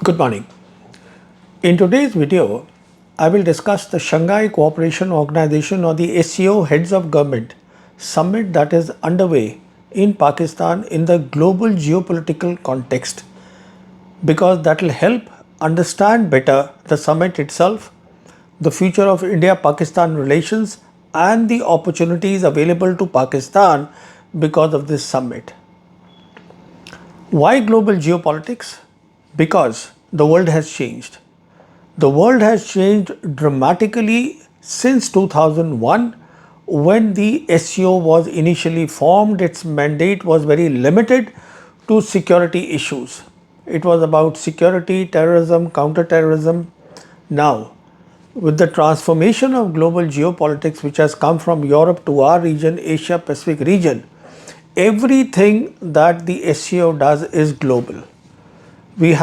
Good morning. In today's video, I will discuss the Shanghai Cooperation Organization or the SCO Heads of Government Summit that is underway in Pakistan in the global geopolitical context, because that will help understand better the summit itself, the future of India-Pakistan relations and the opportunities available to Pakistan because of this summit. Why global geopolitics? Because the world has changed. The world has changed dramatically since 2001 when the SCO was initially formed. Its mandate was very limited to security issues. It was about security, terrorism, counter-terrorism. Now, with the transformation of global geopolitics which has come from Europe to our region, Asia Pacific region, everything that the SCO does is global. We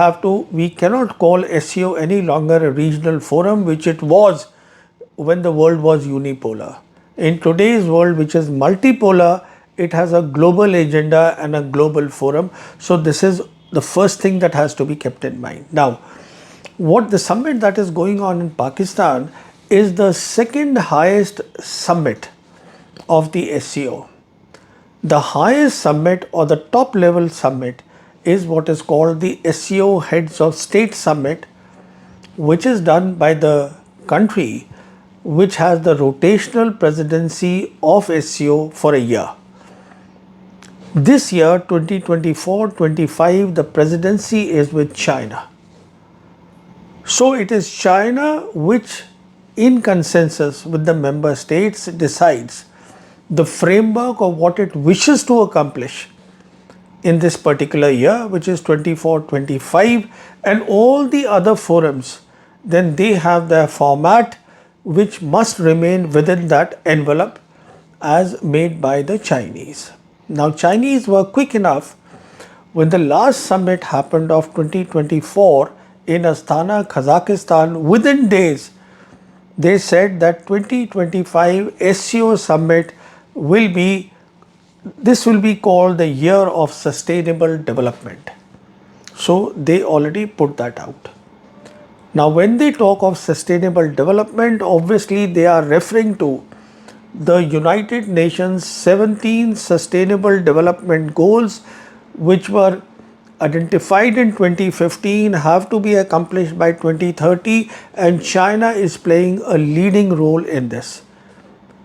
cannot call SCO any longer a regional forum, which it was when the world was unipolar. In today's world, which is multipolar, it has a global agenda and a global forum. So this is the first thing that has to be kept in mind. Now, what the summit that is going on in Pakistan is the second highest summit of the SCO. The highest summit or the top level summit is what is called the SCO Heads of State Summit, which is done by the country which has the rotational presidency of SCO for a year. This year, 2024-25, the presidency is with China. So it is China which, in consensus with the member states, decides the framework of what it wishes to accomplish in this particular year, which is 24-25, and all the other forums, then they have their format which must remain within that envelope as made by the Chinese. Now, Chinese were quick enough when the last summit happened of 2024 in Astana, Kazakhstan. Within days, they said that 2025 SCO summit will be called the year of sustainable development. So they already put that out. Now, when they talk of sustainable development, obviously they are referring to the United Nations 17 Sustainable Development Goals, which were identified in 2015, have to be accomplished by 2030, and China is playing a leading role in this.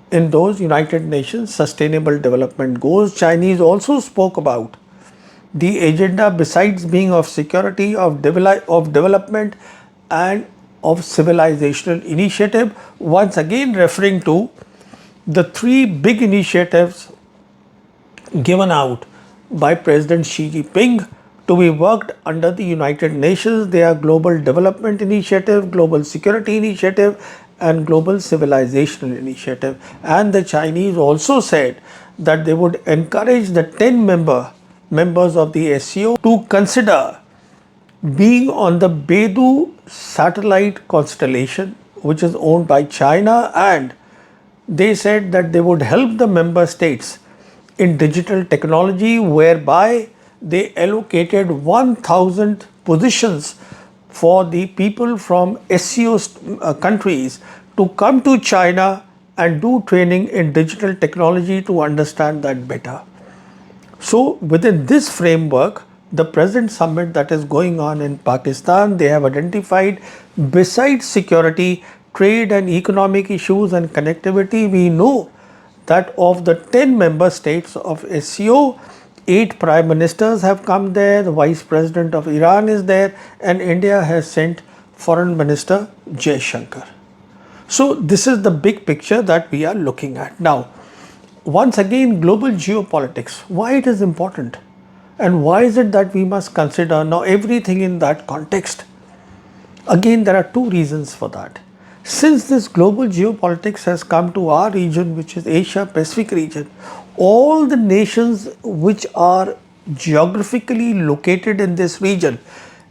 In those United Nations Sustainable Development Goals, Chinese also spoke about the agenda besides being of security, of development and of civilizational initiative, once again referring to the three big initiatives given out by President Xi Jinping to be worked under the United Nations. They are Global Development Initiative, Global Security Initiative and Global Civilizational Initiative. And the Chinese also said that they would encourage the 10 members of the SCO to consider being on the Beidou satellite constellation, which is owned by China, and they said that they would help the member states in digital technology, whereby they allocated 1,000 positions for the people from SCO countries to come to China and do training in digital technology to understand that better. So within this framework, the present summit that is going on in Pakistan, they have identified, besides security, trade and economic issues and connectivity. We know that of the 10 member states of SCO, 8 prime ministers have come there, the vice president of Iran is there, and India has sent foreign minister Jaishankar. So this is the big picture that we are looking at. Now, once again, global geopolitics, why it is important and why is it that we must consider now everything in that context? Again, there are two reasons for that. Since this global geopolitics has come to our region, which is Asia Pacific region, all the nations which are geographically located in this region,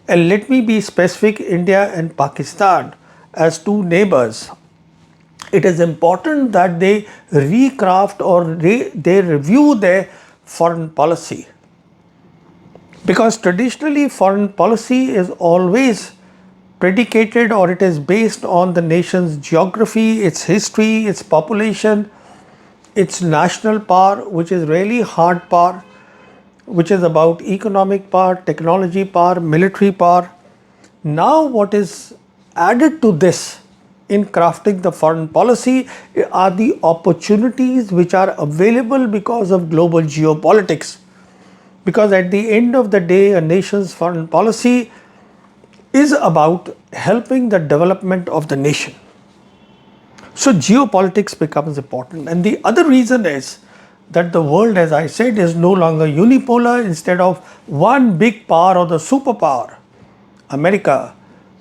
and let me be specific, India and Pakistan as two neighbors, it is important that they recraft or they review their foreign policy. Because traditionally foreign policy is always predicated, or it is based on the nation's geography, its history, its population, its national power, which is really hard power, which is about economic power, technology power, military power. Now, what is added to this in crafting the foreign policy are the opportunities which are available because of global geopolitics. Because at the end of the day, a nation's foreign policy is about helping the development of the nation. So geopolitics becomes important. And the other reason is that the world, as I said, is no longer unipolar. Instead of one big power or the superpower, America,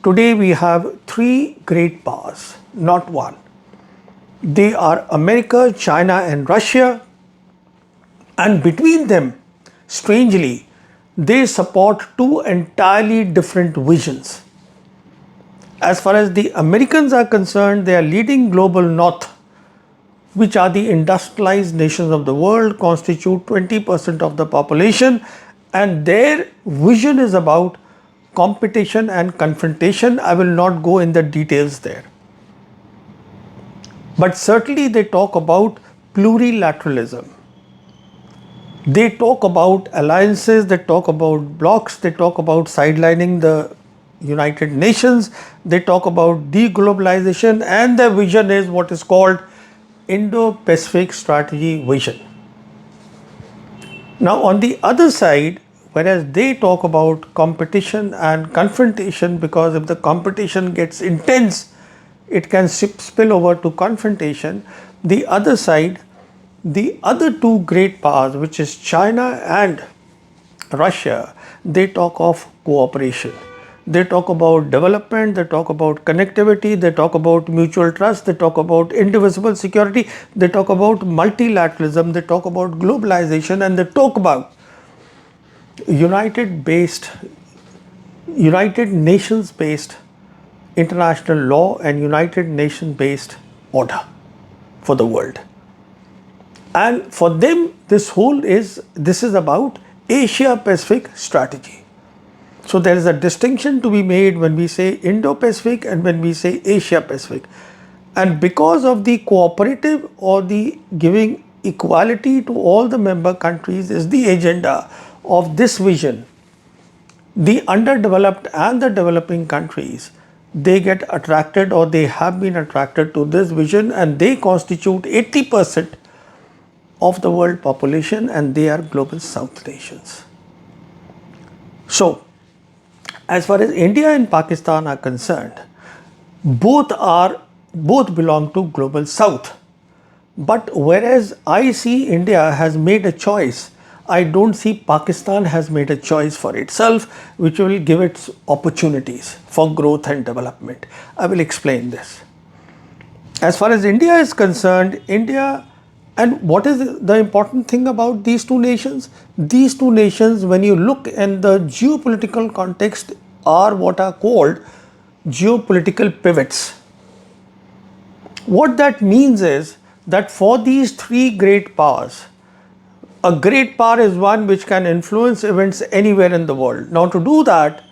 today we have three great powers, not one. They are America, China and Russia, and between them, strangely, they support two entirely different visions. As far as the Americans are concerned, they are leading global north, which are the industrialized nations of the world, constitute 20% of the population, and their vision is about competition and confrontation. I will not go in the details there. But certainly they talk about plurilateralism. They talk about alliances, they talk about blocs, they talk about sidelining the United Nations, they talk about deglobalization, and their vision is what is called Indo-Pacific strategy vision. Now, on the other side, whereas they talk about competition and confrontation, because if the competition gets intense, it can spill over to confrontation. The other side, the other two great powers, which is China and Russia, they talk of cooperation. They talk about development, they talk about connectivity, they talk about mutual trust, they talk about indivisible security, they talk about multilateralism, they talk about globalization, and they talk about United Nations based international law and United Nations based order for the world. And for them, this is about Asia Pacific strategy. So there is a distinction to be made when we say Indo-Pacific and when we say Asia Pacific. And because of the cooperative or the giving equality to all the member countries is the agenda of this vision, the underdeveloped and the developing countries, they get attracted, or they have been attracted to this vision, and they constitute 80% of the world population, and they are global south nations. So, as far as India and Pakistan are concerned, both belong to global south. But whereas I see India has made a choice, I don't see Pakistan has made a choice for itself, which will give it opportunities for growth and development. I will explain this. As far as India is concerned, and what is the important thing about these two nations? These two nations, when you look in the geopolitical context, are what are called geopolitical pivots. What that means is that for these three great powers, a great power is one which can influence events anywhere in the world. Now, to do that,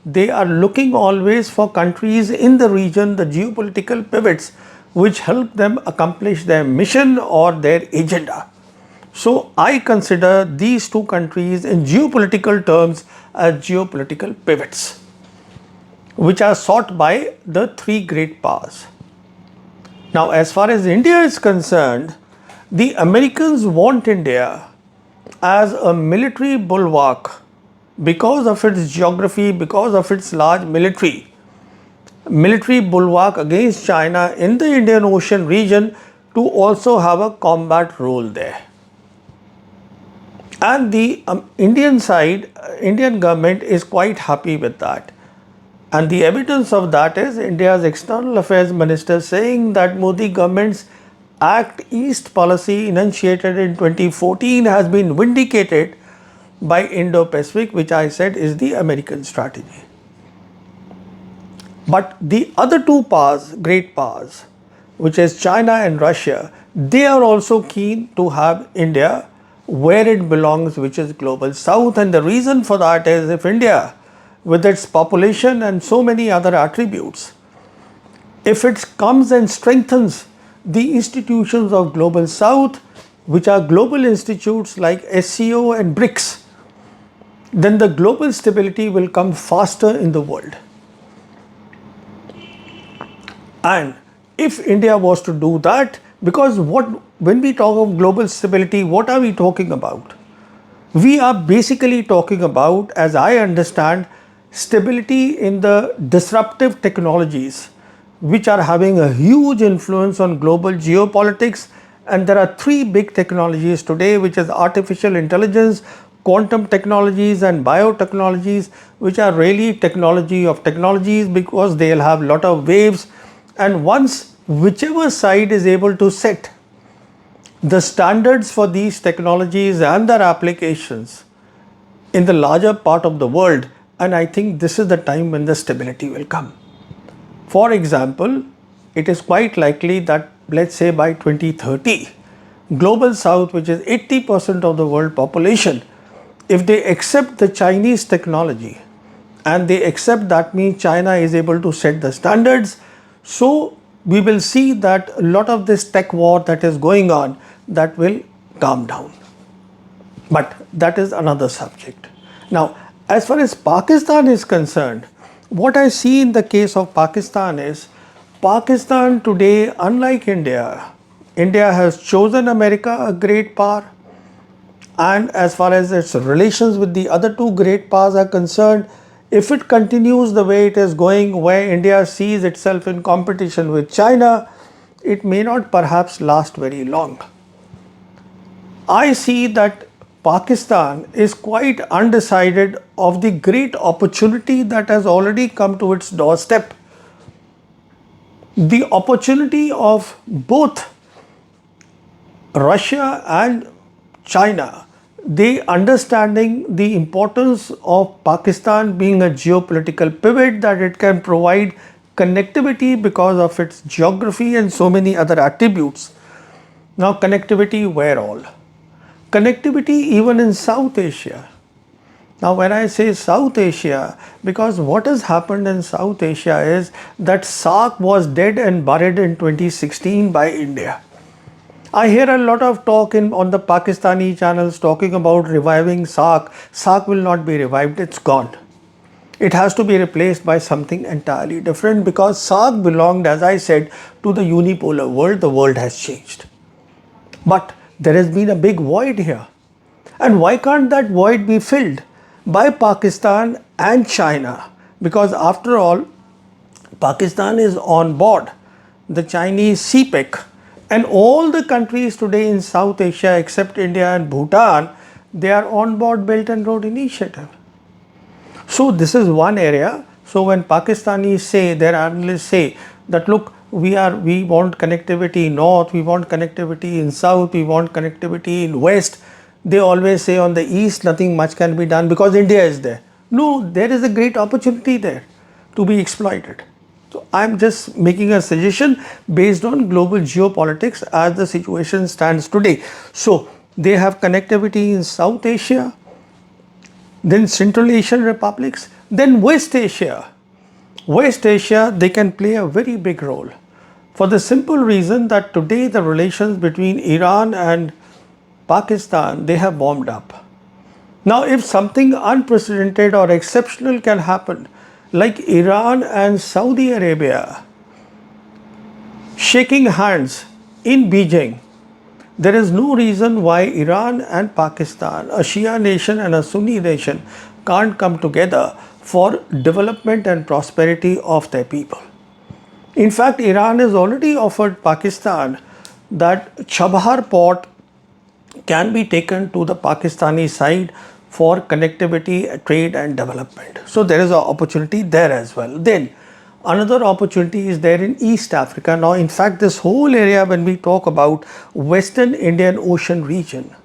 they are looking always for countries in the region, the geopolitical pivots, which help them accomplish their mission or their agenda. So, I consider these two countries in geopolitical terms as geopolitical pivots, which are sought by the three great powers. Now, as far as India is concerned, the Americans want India as a military bulwark because of its geography, because of its large military bulwark against China in the Indian Ocean region, to also have a combat role there. And the Indian government is quite happy with that. And the evidence of that is India's External Affairs Minister saying that Modi government's Act East policy enunciated in 2014 has been vindicated by Indo-Pacific, which I said is the American strategy. But the other two powers, great powers, which is China and Russia, they are also keen to have India where it belongs, which is global south. And the reason for that is, if India, with its population and so many other attributes, if it comes and strengthens the institutions of global south, which are global institutes like SCO and BRICS, then the global stability will come faster in the world. And if India was to do that, because when we talk of global stability, what are we talking about? We are basically talking about, as I understand, stability in the disruptive technologies which are having a huge influence on global geopolitics. And there are three big technologies today, which is artificial intelligence, quantum technologies and biotechnologies, which are really technology of technologies, because they'll have a lot of waves. And once whichever side is able to set the standards for these technologies and their applications in the larger part of the world, and I think this is the time when the stability will come. For example, it is quite likely that, let's say by 2030, global south, which is 80% of the world population, if they accept the Chinese technology, and they accept that means China is able to set the standards, so we will see that a lot of this tech war that is going on, that will calm down. But that is another subject. Now, as far as Pakistan is concerned, what I see in the case of Pakistan is, Pakistan today, unlike India, India has chosen America a great power, and as far as its relations with the other two great powers are concerned, if it continues the way it is going, where India sees itself in competition with China, it may not perhaps last very long. I see that Pakistan is quite undecided of the great opportunity that has already come to its doorstep. The opportunity of both Russia and China, they understanding the importance of Pakistan being a geopolitical pivot, that it can provide connectivity because of its geography and so many other attributes. Now, connectivity where all? Connectivity even in South Asia. Now, when I say South Asia, because what has happened in South Asia is that SAARC was dead and buried in 2016 by India. I hear a lot of talk on the Pakistani channels talking about reviving SAARC. SAARC will not be revived, it's gone. It has to be replaced by something entirely different, because SAARC belonged, as I said, to the unipolar world. The world has changed. But there has been a big void here. And why can't that void be filled by Pakistan and China? Because after all, Pakistan is on board the Chinese CPEC, and all the countries today in South Asia except India and Bhutan, they are on board Belt and Road Initiative. So this is one area. So when Pakistanis say, their analysts say that, look, we want connectivity north, we want connectivity in south, we want connectivity in west, they always say on the east nothing much can be done because India is there. No, there is a great opportunity there to be exploited. So I'm just making a suggestion based on global geopolitics as the situation stands today. So they have connectivity in South Asia, then Central Asian republics, then West Asia. West Asia, they can play a very big role, for the simple reason that today the relations between Iran and Pakistan, they have warmed up. Now, if something unprecedented or exceptional can happen, like Iran and Saudi Arabia shaking hands in Beijing, there is no reason why Iran and Pakistan, a Shia nation and a Sunni nation, can't come together for development and prosperity of their people. In fact, Iran has already offered Pakistan that Chabahar port can be taken to the Pakistani side for connectivity, trade and development. So there is an opportunity there as well. Then another opportunity is there in East Africa. Now, in fact, this whole area, when we talk about Western Indian Ocean region,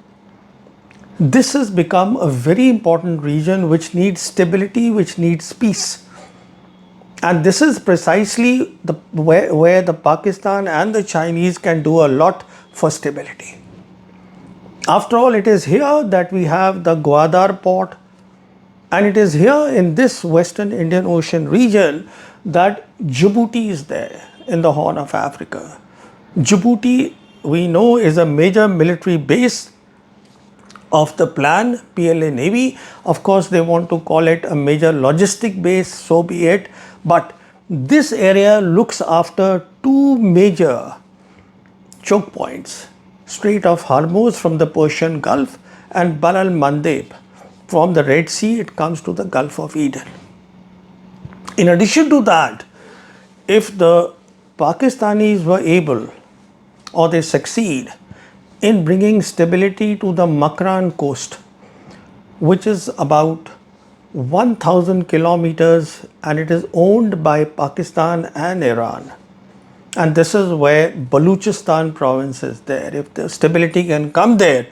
this has become a very important region which needs stability, which needs peace. And this is precisely where the Pakistan and the Chinese can do a lot for stability. After all, it is here that we have the Gwadar port, and it is here in this Western Indian Ocean region that Djibouti is there in the Horn of Africa. Djibouti, we know, is a major military base of the plan PLA Navy. Of course, they want to call it a major logistic base, so be it. But this area looks after two major choke points: Strait of Hormuz from the Persian Gulf and Bab al Mandeb from the Red Sea. It comes to the Gulf of Eden. In addition to that, if the Pakistanis were able, or they succeed in bringing stability to the Makran coast, which is about 1000 kilometers, and it is owned by Pakistan and Iran. And this is where Baluchistan province is there. If the stability can come there,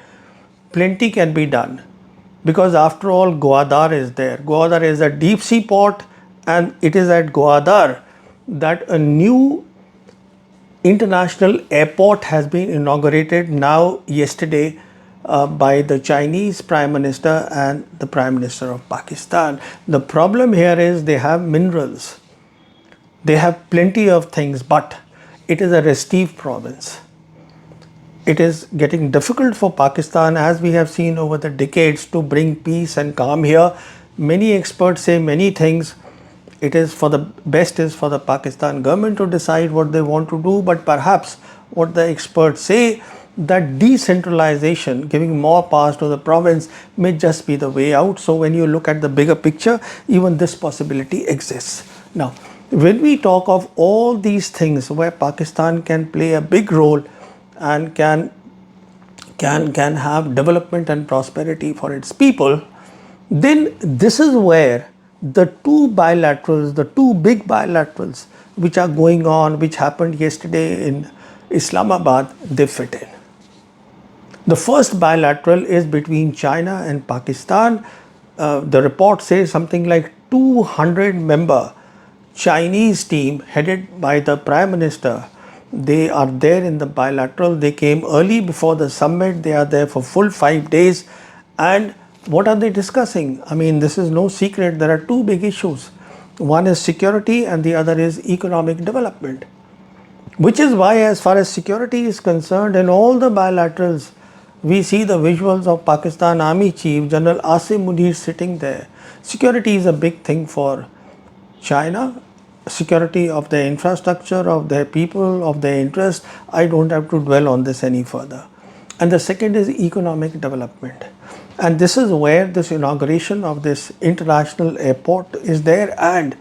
plenty can be done. Because after all, Gwadar is there. Gwadar is a deep sea port, and it is at Gwadar that a new international airport has been inaugurated now yesterday by the Chinese Prime Minister and the Prime Minister of Pakistan. The problem here is they have minerals, they have plenty of things, but it is a restive province. It is getting difficult for Pakistan, as we have seen over the decades, to bring peace and calm here. Many experts say many things. It is for the best is for the Pakistan government to decide what they want to do, but perhaps what the experts say, that decentralization, giving more powers to the province, may just be the way out. So when you look at the bigger picture, even this possibility exists. Now, when we talk of all these things where Pakistan can play a big role and can have development and prosperity for its people, then this is where the two bilaterals, the two big bilaterals which are going on, which happened yesterday in Islamabad, they fit in. The first bilateral is between China and Pakistan. The report says something like 200-member Chinese team headed by the Prime Minister. They are there in the bilateral. They came early before the summit. They are there for full 5 days. And what are they discussing? I mean, this is no secret. There are two big issues. One is security and the other is economic development. Which is why, as far as security is concerned, in all the bilaterals, we see the visuals of Pakistan Army Chief General Asim Munir sitting there. Security is a big thing for China. Security of their infrastructure, of their people, of their interest. I don't have to dwell on this any further. And the second is economic development. And this is where this inauguration of this international airport is there, and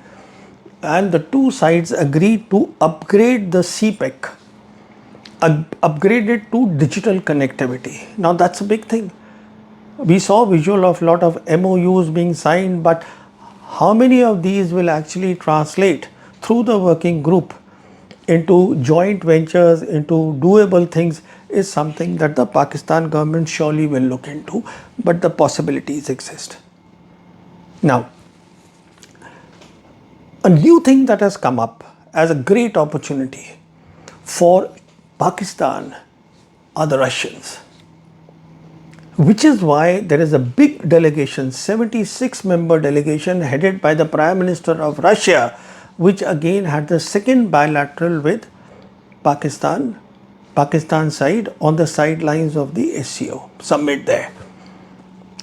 the two sides agreed to upgrade the CPEC, upgrade it to digital connectivity. Now that's a big thing. We saw visual of lot of MOUs being signed, but how many of these will actually translate through the working group into joint ventures, into doable things, is something that the Pakistan government surely will look into, but the possibilities exist. Now, a new thing that has come up as a great opportunity for Pakistan are the Russians, which is why there is a big delegation, 76-member delegation headed by the Prime Minister of Russia, which again had the second bilateral with Pakistan side on the sidelines of the SCO summit there.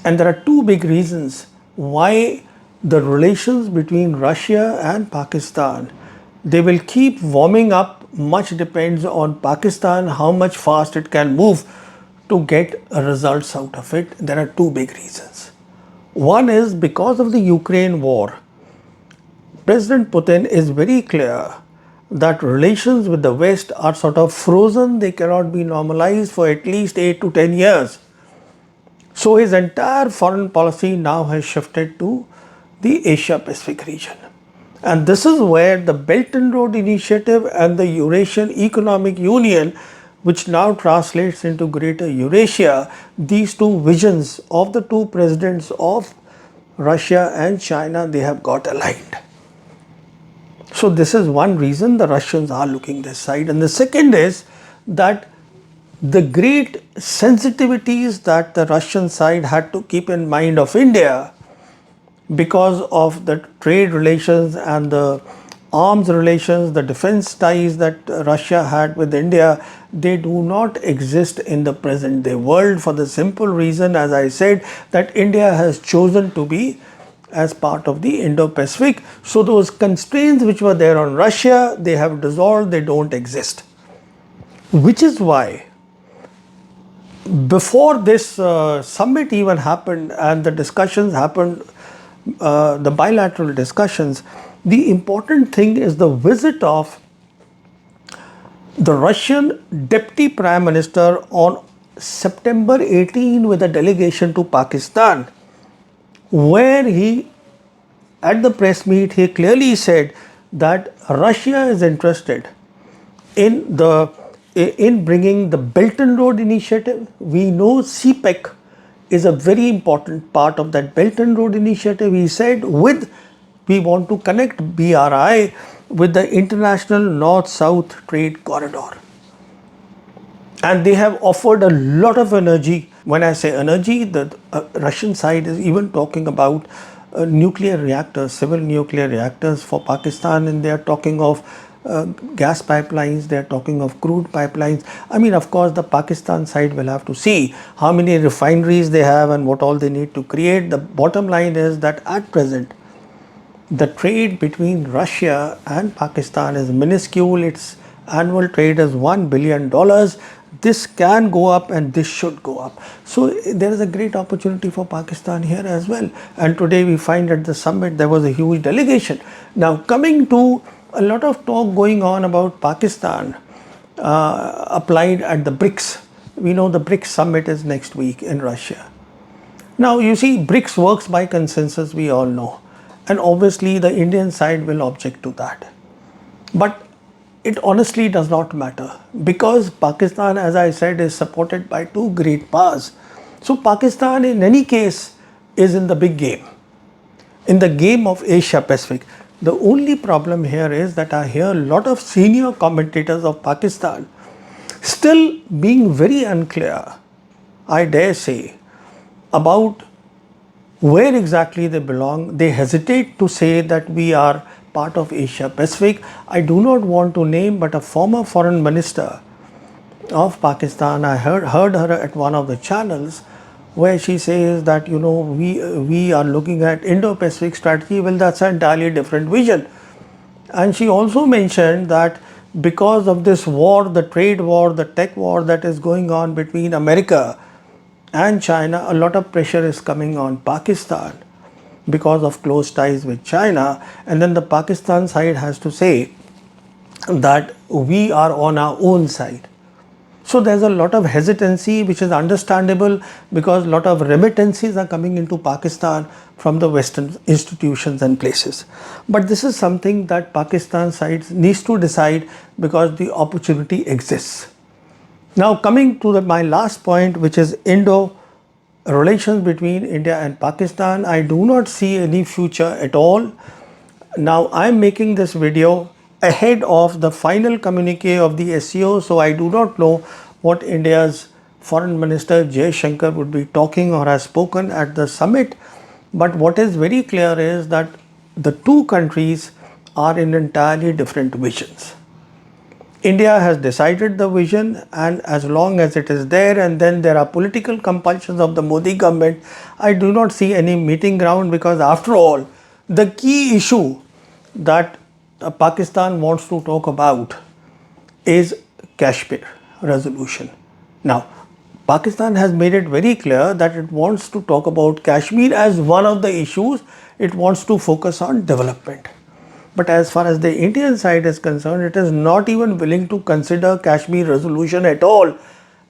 And there are two big reasons why the relations between Russia and Pakistan, they will keep warming up. Much depends on Pakistan, how much fast it can move to get results out of it. There are two big reasons. One is because of the Ukraine war. President Putin is very clear that relations with the West are sort of frozen. They cannot be normalized for at least 8 to 10 years. So his entire foreign policy now has shifted to the Asia Pacific region. And this is where the Belt and Road Initiative and the Eurasian Economic Union, which now translates into Greater Eurasia, these two visions of the two presidents of Russia and China, they have got aligned. So this is one reason the Russians are looking this side. And the second is that the great sensitivities that the Russian side had to keep in mind of India because of the trade relations and the arms relations, the defense ties that Russia had with India, they do not exist in the present day world for the simple reason, as I said, that India has chosen to be as part of the Indo-Pacific. So those constraints which were there on Russia, they have dissolved, they don't exist. Which is why before this summit even happened and the discussions happened, the bilateral discussions, the important thing is the visit of the Russian Deputy Prime Minister on September 18 with a delegation to Pakistan, where he, at the press meet, he clearly said that Russia is interested in bringing the Belt and Road Initiative. We know CPEC is a very important part of that Belt and Road Initiative. He said we want to connect BRI with the International North-South Trade Corridor. And they have offered a lot of energy. When I say energy, the Russian side is even talking about nuclear reactors, civil nuclear reactors for Pakistan, and they are talking of gas pipelines, they are talking of crude pipelines. I mean, of course, the Pakistan side will have to see how many refineries they have and what all they need to create. The bottom line is that at present, the trade between Russia and Pakistan is minuscule. Its annual trade is $1 billion. This can go up and this should go up. So there is a great opportunity for Pakistan here as well. And today we find at the summit there was a huge delegation. Now coming to a lot of talk going on about Pakistan applied at the BRICS. We know the BRICS summit is next week in Russia. Now you see, BRICS works by consensus, we all know. And obviously the Indian side will object to that. But it honestly does not matter because Pakistan, as I said, is supported by two great powers. So Pakistan in any case is in the big game, in the game of Asia Pacific. The only problem here is that I hear a lot of senior commentators of Pakistan still being very unclear, I dare say, about where exactly they belong. They hesitate to say that we are part of Asia Pacific. I do not want to name, but a former foreign minister of Pakistan, I heard her at one of the channels where she says that, you know, we are looking at Indo-Pacific strategy. Well, that's an entirely different vision. And she also mentioned that because of this war, the trade war, the tech war that is going on between America and China, a lot of pressure is coming on Pakistan because of close ties with China. And then the Pakistan side has to say that we are on our own side. So there's a lot of hesitancy, which is understandable because a lot of remittances are coming into Pakistan from the Western institutions and places. But this is something that Pakistan side needs to decide because the opportunity exists. Now coming to my last point, which is Indo relations between India and Pakistan, I do not see any future at all. Now I'm making this video ahead of the final communique of the SCO, so I do not know what India's Foreign Minister Jaishankar would be talking or has spoken at the summit. But what is very clear is that the two countries are in entirely different visions. India has decided the vision, and as long as it is there and then there are political compulsions of the Modi government, I do not see any meeting ground, because after all, the key issue that Pakistan wants to talk about is Kashmir resolution. Now, Pakistan has made it very clear that it wants to talk about Kashmir as one of the issues. It wants to focus on development. But as far as the Indian side is concerned, it is not even willing to consider Kashmir resolution at all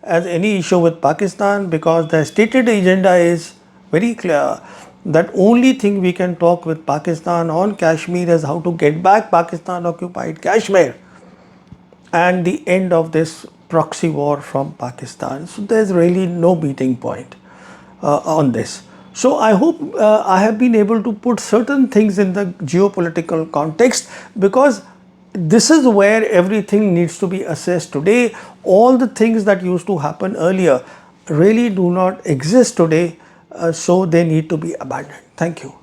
as any issue with Pakistan, because the stated agenda is very clear that only thing we can talk with Pakistan on Kashmir is how to get back Pakistan occupied Kashmir and the end of this proxy war from Pakistan. So there's really no meeting point on this. So I hope I have been able to put certain things in the geopolitical context, because this is where everything needs to be assessed today. All the things that used to happen earlier really do not exist today, so they need to be abandoned. Thank you.